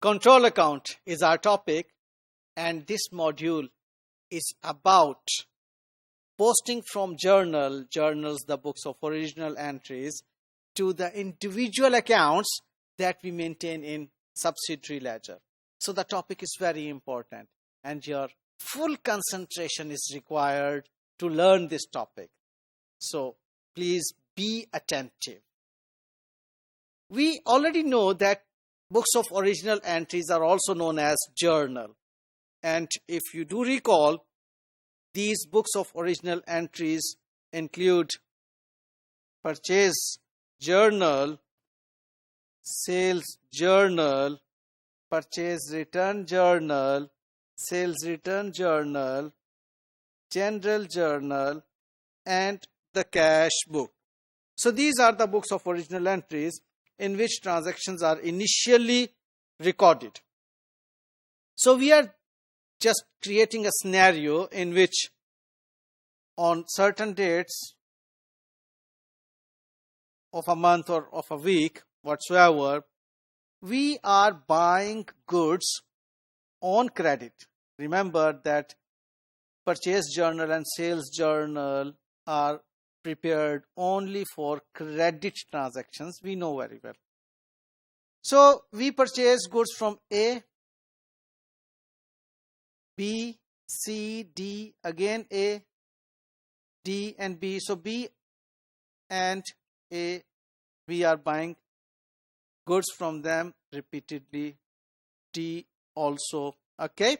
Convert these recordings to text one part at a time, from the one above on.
Control account is our topic, and this module is about posting from journals, the books of original entries, to the individual accounts that we maintain in subsidiary ledger. So the topic is very important, and your full concentration is required to learn this topic. So please be attentive. We already know that books of original entries are also known as journal. And if you do recall, these books of original entries include purchase journal, sales journal, purchase return journal, sales return journal, general journal, and the cash book. So these are the books of original entries in which transactions are initially recorded. So we are just creating a scenario in which on certain dates of a month or of a week, whatsoever, we are buying goods on credit. Remember that purchase journal and sales journal are prepared only for credit transactions. We know very well. So we purchase goods from A, B, C, D, again A, D and B. So B and A, we are buying goods from them repeatedly. D also. Okay.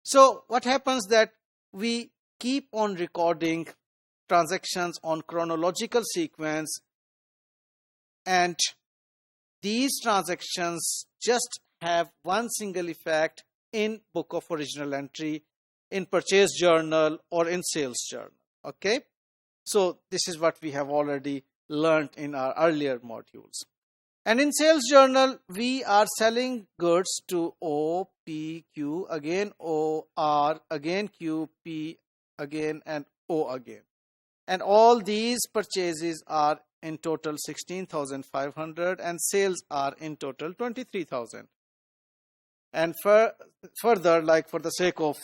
So what happens that we keep on recording transactions on chronological sequence, and these transactions just have one single effect in book of original entry, in purchase journal or in sales journal. Okay, so this is what we have already learned in our earlier modules. And in sales journal, we are selling goods to O, P, Q, again O, R, again Q, P, again, and O again. And all these purchases are in total 16,500 and sales are in total 23,000. And further, like for the sake of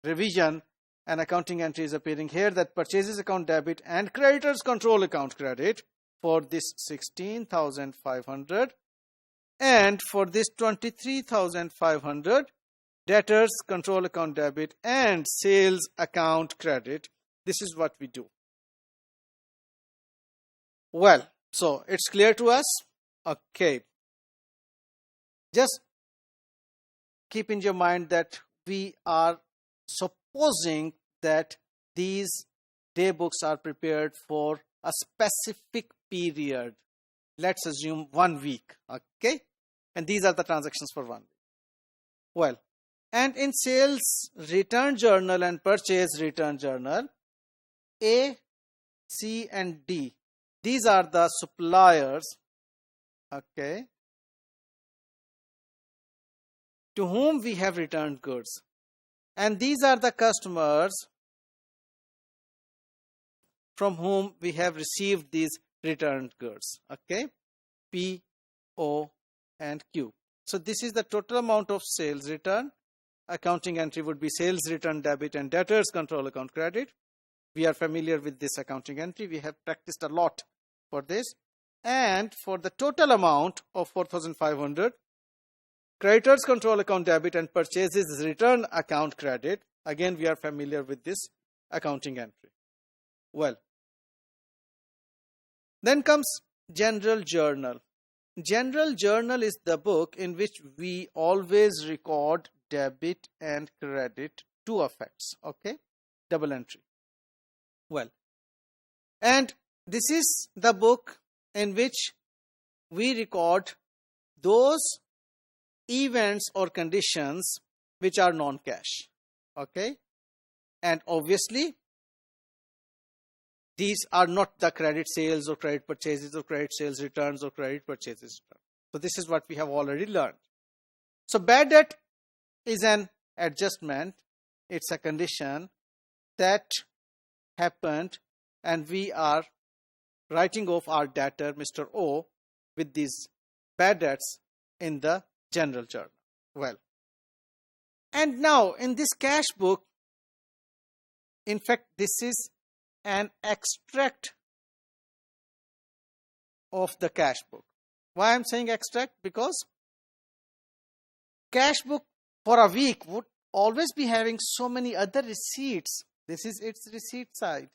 revision, an accounting entry is appearing here that purchases account debit and creditors control account credit for this 16,500, and for this 23,500 debtors control account debit and sales account credit. This is what we do. Well, so it's clear to us. Okay, just keep in your mind that we are supposing that these day books are prepared for a specific period. Let's assume 1 week. Okay, and these are the transactions for 1 week. Well, and in sales return journal and purchase return journal, A, C, and D, these are the suppliers, okay, to whom we have returned goods, and these are the customers from whom we have received these returned goods. Okay, P, O, and Q. So this is the total amount of sales return. Accounting entry would be sales return debit and debtors control account credit. We are familiar with this accounting entry. We have practiced a lot for this. And for the total amount of 4,500, creditors control account debit and purchases return account credit. Again, we are familiar with this accounting entry. Well, then comes general journal. General journal is the book in which we always record debit and credit, two effects. Okay, double entry. Well, and this is the book in which we record those events or conditions which are non-cash. Okay, and obviously these are not the credit sales or credit purchases or credit sales returns or credit purchases returns. So this is what we have already learned. So bad debt is an adjustment. It's a condition that happened, and we are writing off our debtor, Mr. O, with these bad debts in the general journal. Well, and now in this cash book, in fact, this is an extract of the cash book. Why I'm saying extract? Because cash book for a week would always be having so many other receipts. This is its receipt side.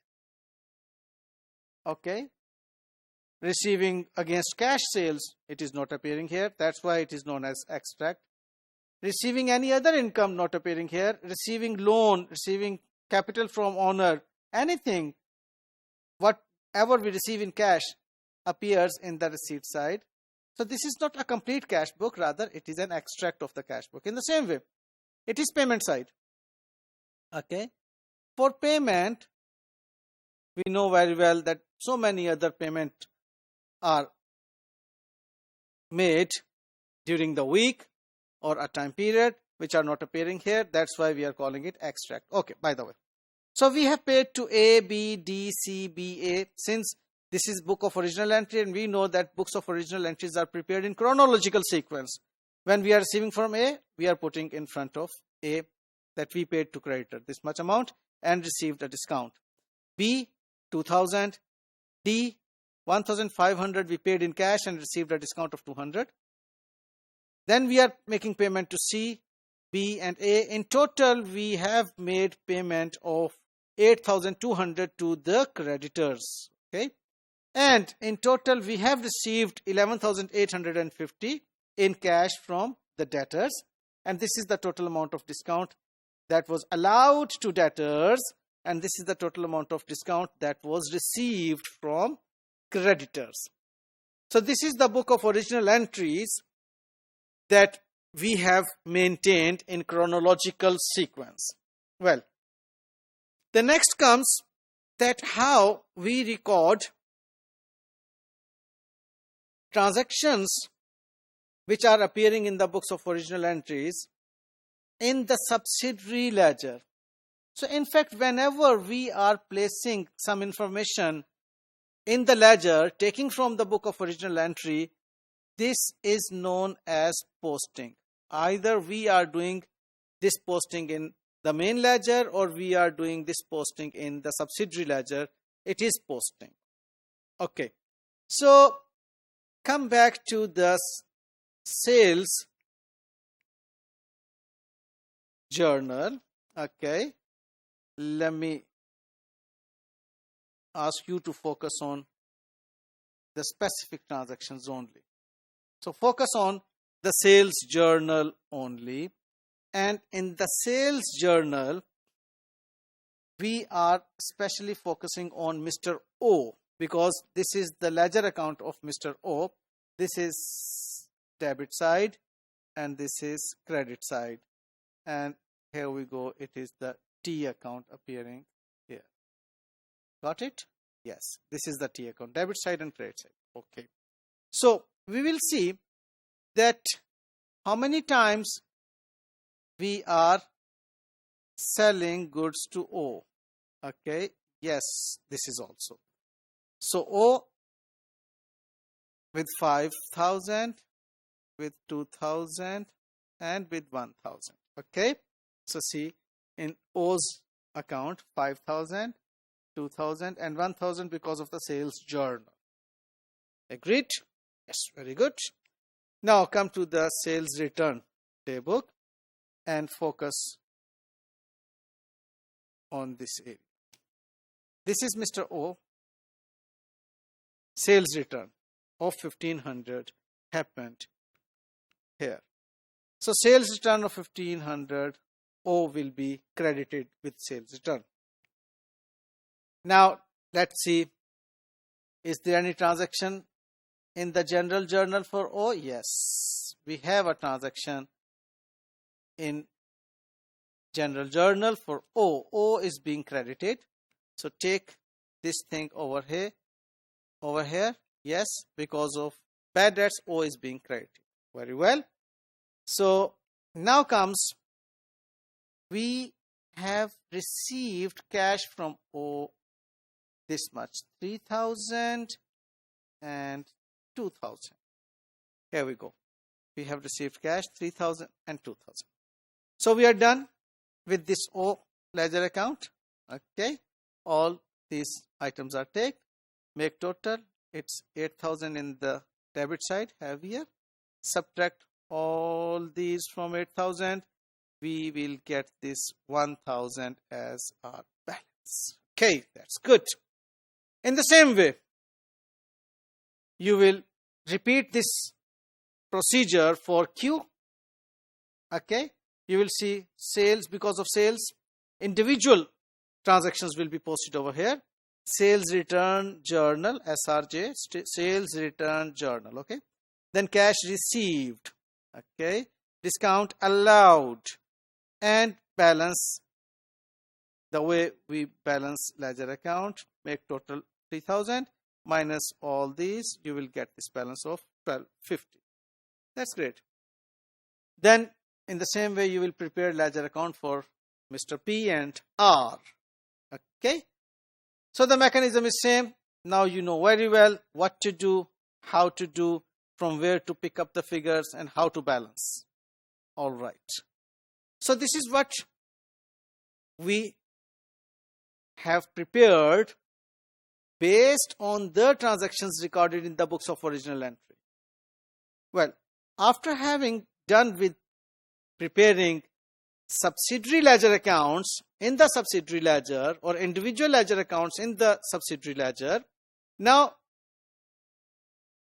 Okay. Receiving against cash sales, it is not appearing here. That's why it is known as extract. Receiving any other income, not appearing here. Receiving loan, receiving capital from owner, anything, whatever we receive in cash appears in the receipt side. So this is not a complete cash book, rather it is an extract of the cash book. In the same way, it is payment side. Okay. For payment, we know very well that so many other payments are made during the week or a time period which are not appearing here. That's why we are calling it extract. Okay, by the way. So we have paid to A, B, D, C, B, A. Since this is book of original entry and we know that books of original entries are prepared in chronological sequence. When we are receiving from A, we are putting in front of A that we paid to creditor this much amount and received a discount. B, 2000. D, 1500 we paid in cash and received a discount of 200. Then we are making payment to C, B and A. In total, we have made payment of 8,200 to the creditors. Okay. And in total, we have received 11,850 in cash from the debtors. And this is the total amount of discount that was allowed to debtors. And this is the total amount of discount that was received from creditors. So this is the book of original entries that we have maintained in chronological sequence. Well, the next comes that how we record transactions which are appearing in the books of original entries in the subsidiary ledger. So in fact, whenever we are placing some information in the ledger, taking from the book of original entry, this is known as posting. Either we are doing this posting in the main ledger or we are doing this posting in the subsidiary ledger. It is posting. Okay. So come back to the sales journal. Okay. Let me ask you to focus on the specific transactions only. So focus on the sales journal only. And in the sales journal, we are especially focusing on Mr. O because this is the ledger account of Mr. O. This is debit side and this is credit side. And here we go. It is the T account appearing here. Got it? Yes. This is the T account, debit side and credit side. Okay. So we will see that how many times we are selling goods to O. Okay. Yes, this is also. So O with 5,000, with 2,000 and with 1,000. Okay. So see in O's account 5,000, 2,000 and 1,000 because of the sales journal. Agreed? Yes, very good. Now come to the sales return daybook and focus on this area. This is Mr. O. Sales return of 1,500 happened here. So sales return of 1,500, O will be credited with sales return. Now let's see, is there any transaction in the general journal for O? Yes, we have a transaction in general journal for O. O is being credited. So take this thing over here. Yes, because of bad debts, O is being credited. Very well. So now comes, we have received cash from O this much, 3,000 and 2,000. Here we go. we have received cash 3,000 and 2,000. So we are done with this O ledger account. Okay, all these items are taken. Make total, it's 8,000 in the debit side, have here. Subtract all these from 8,000, we will get this 1,000 as our balance. Okay, that's good. In the same way, you will repeat this procedure for Q. Okay, you will see sales, because of sales, individual transactions will be posted over here. Sales return journal, SRJ, sales return journal. Okay, then cash received. Okay, discount allowed, and balance. The way we balance ledger account, make total 3,000 minus all these, you will get this balance of 1,250. That's great. Then in the same way, you will prepare ledger account for Mr. P and R. Okay, so the mechanism is same. Now you know very well what to do, how to do, from where to pick up the figures, and how to balance. All right, so this is what we have prepared based on the transactions recorded in the books of original entry. Well, after having done with preparing subsidiary ledger accounts in the subsidiary ledger, or individual ledger accounts in the subsidiary ledger, now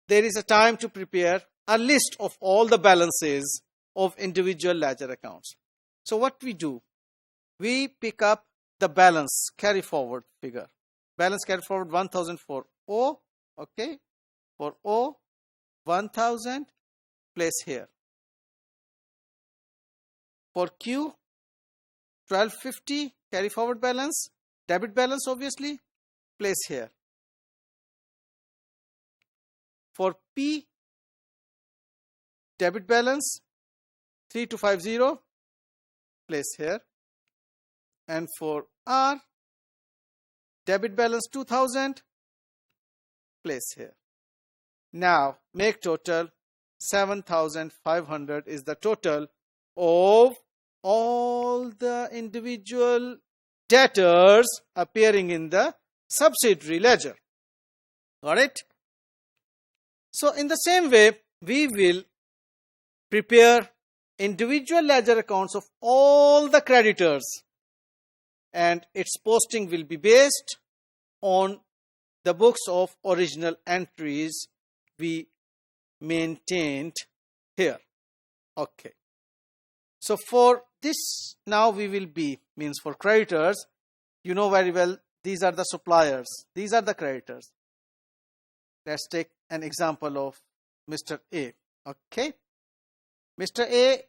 there is a time to prepare a list of all the balances of individual ledger accounts. So what we do, we pick up the balance carry forward figure. Balance carry forward 1,000 for O. Okay, for O 1,000, place here. For Q 1,250 carry forward balance, debit balance obviously, place here. For P, debit balance 3250, place here. And for R, debit balance 2,000, place here. Now make total 7,500 is the total of all the individual debtors appearing in the subsidiary ledger. Got it? So in the same way, we will prepare individual ledger accounts of all the creditors, and its posting will be based on the books of original entries we maintained here. Okay. So for this, now we will be, means for creditors, you know very well, these are the suppliers, these are the creditors. Let's take an example of Mr. A. Okay. Mr. A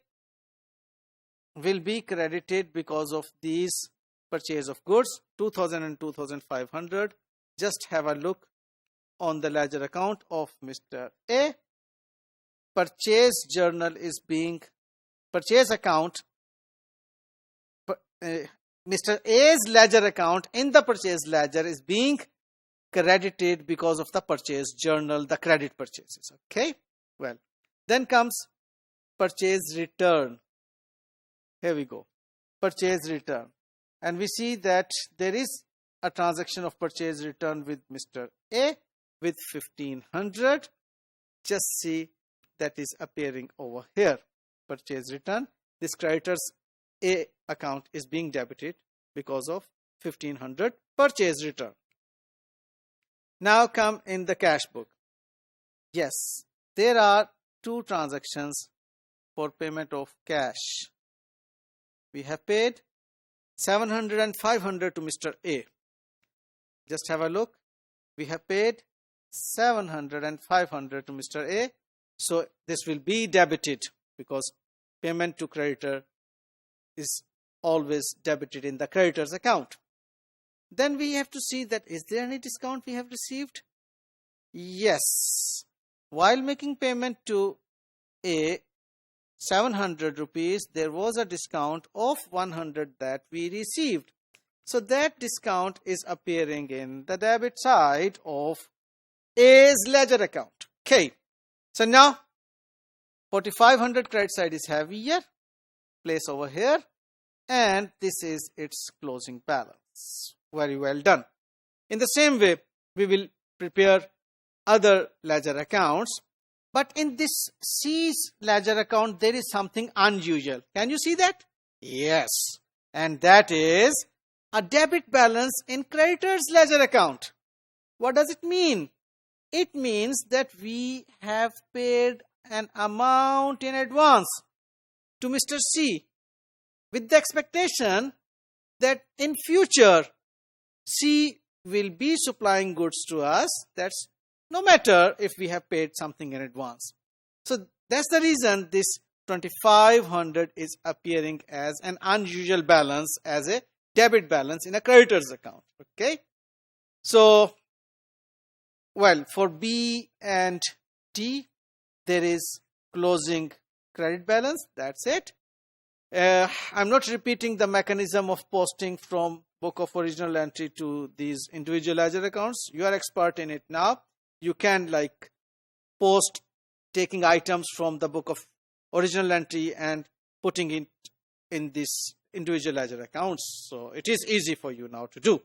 will be credited because of these purchase of goods, 2,000 and 2,500. Just have a look on the ledger account of Mr. A. Purchase journal is being, purchase account, Mr. A's ledger account in the purchase ledger is being credited because of the purchase journal, the credit purchases. Okay, well, then comes purchase return. Here we go, purchase return. And we see that there is a transaction of purchase return with Mr. A with 1,500. Just see that is appearing over here. Purchase return. This creditor's A account is being debited because of 1,500 purchase return. Now come in the cash book. Yes, there are two transactions for payment of cash. We have paid 700 and 500 to Mr. A. Just have a look. We have paid 700 and 500 to Mr. A. So this will be debited because payment to creditor is always debited in the creditor's account. Then we have to see that is there any discount we have received? Yes. While making payment to A, 700 rupees, there was a discount of 100 that we received. So that discount is appearing in the debit side of A's ledger account. Okay. So now 4,500 credit side is heavier, place over here, and this is its closing balance. Very well done. In the same way, we will prepare other ledger accounts, but in this C's ledger account, there is something unusual. Can you see that? Yes, and that is a debit balance in creditor's ledger account. What does it mean? It means that we have paid an amount in advance to Mr. C with the expectation that in future C will be supplying goods to us. That's no matter if we have paid something in advance. So that's the reason this 2,500 is appearing as an unusual balance, as a debit balance in a creditor's account. Okay. So, well, for B and D, there is closing credit balance. That's it. I'm not repeating the mechanism of posting from book of original entry to these individual ledger accounts. You are expert in it now. You can like post taking items from the book of original entry and putting it in this individual ledger accounts. So it is easy for you now to do.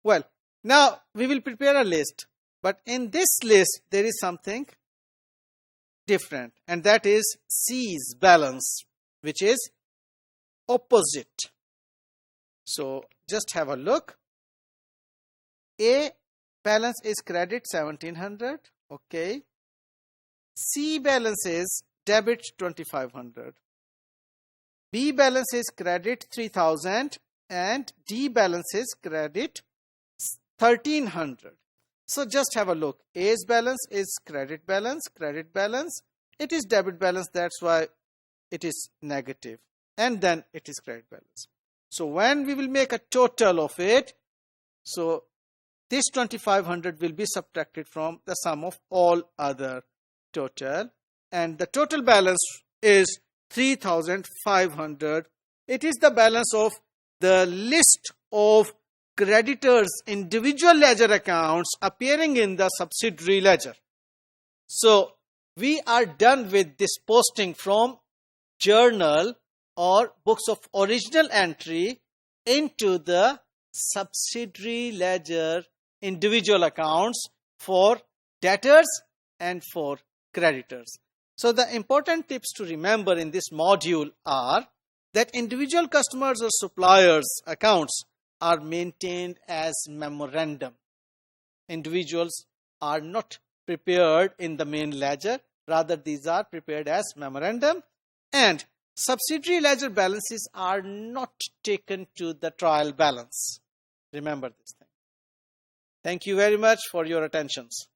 Well, now we will prepare a list, but in this list there is something different, and that is C's balance, which is opposite. So just have a look. A balance is credit 1,700. Okay. C balance is debit 2,500. B balance is credit 3,000 and D balance is credit 1,300. So just have a look. A's balance is credit balance. It is debit balance. That's why it is negative. And then it is credit balance. So when we will make a total of it, so this 2,500 will be subtracted from the sum of all other total, and the total balance is 3,500. It is the balance of the list of creditors' individual ledger accounts appearing in the subsidiary ledger. So we are done with this posting from journal or books of original entry into the subsidiary ledger individual accounts for debtors and for creditors. So the important tips to remember in this module are that individual customers or suppliers accounts are maintained as memorandum. Individuals are not prepared in the main ledger, rather these are prepared as memorandum, and subsidiary ledger balances are not taken to the trial balance. Remember this thing. Thank you very much for your attentions.